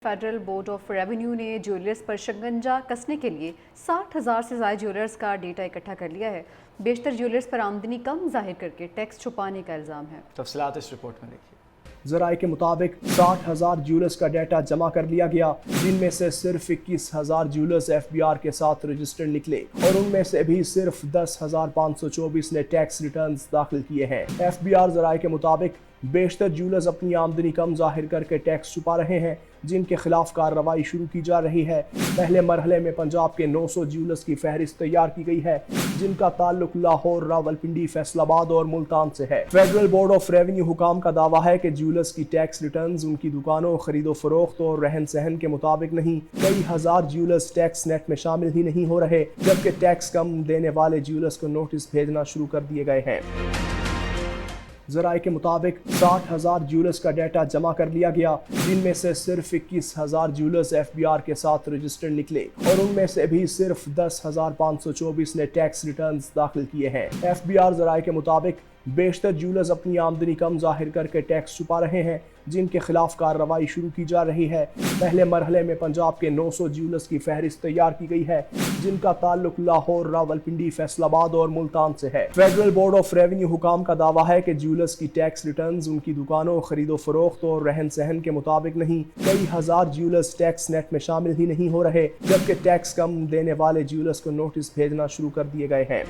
Federal board of revenue ने jewellers पर शिकंजा कसने के लिए 60,000 से ज़्यादा ज्वेलर्स का डेटा इकट्ठा कर लिया है। बेशतर ज्वेलर्स पर आमदनी कम जाहिर करके टैक्स छुपाने का इल्ज़ाम है। तफसीलात इस रिपोर्ट में देखिए। ज़राए के मुताबिक 60,000 ज्वेलर्स का डाटा जमा कर लिया गया, जिनमें से सिर्फ 21,000 ज्वेलर्स FBR के साथ रजिस्टर्ड निकले और उनमें से भी सिर्फ 10,524 ने टैक्स रिटर्न्स दाखिल किए हैं। FBR ज़राए के मुताबिक बेशतर ज्वेलर्स अपनी आमदनी कम जाहिर करके टैक्स छुपा रहे हैं, जिनके खिलाफ कार्रवाई शुरू की जा रही है। पहले मरहले में पंजाब के 900 ज्वेलर्स की फहरिस्त तैयार की गई है, जिनका ताल्लुक लाहौर, रावलपिंडी, फैसलाबाद और मुल्तान से है। फेडरल बोर्ड ऑफ रेवेन्यू हुकाम का दावा है कि ज्वेलर्स की टैक्स रिटर्न्स उनकी दुकानों, खरीदो फरोख्त और रहन सहन के मुताबिक नहीं। कई हजार ज्वेलर्स टैक्स नेट में शामिल ही नहीं हो रहे, जबकि टैक्स कम देने वाले ज्वेलर्स को नोटिस भेजना शुरू कर दिए गए हैं। ज़राए के मुताबिक 60,000 ज्वेलर्स का डाटा जमा कर लिया गया, जिनमें से सिर्फ 21,000 ज्वेलर्स FBR के साथ रजिस्टर्ड निकले और उनमें से भी सिर्फ 10,524 ने टैक्स रिटर्न्स दाखिल किए हैं। FBR ज़राए के मुताबिक बेशतर ज्वेलर्स अपनी आमदनी कम जाहिर करके टैक्स छुपा रहे हैं, जिनके खिलाफ कार्रवाई शुरू की जा रही है। पहले मरहले में पंजाब के 900 ज्वेलर्स की फहरिस्त तैयार की गई है, जिनका ताल्लुक लाहौर, रावलपिंडी, फैसलाबाद और मुल्तान से है। फेडरल बोर्ड ऑफ रेवेन्यू हुकाम का दावा है कि ज्वेलर्स की टैक्स रिटर्न्स उनकी दुकानों, खरीदो फरोख्त और रहन सहन के मुताबिक नहीं। कई हजार ज्वेलर्स टैक्स नेट में शामिल ही नहीं हो रहे, जबकि टैक्स कम देने वाले ज्वेलर्स को नोटिस भेजना शुरू कर दिए गए हैं।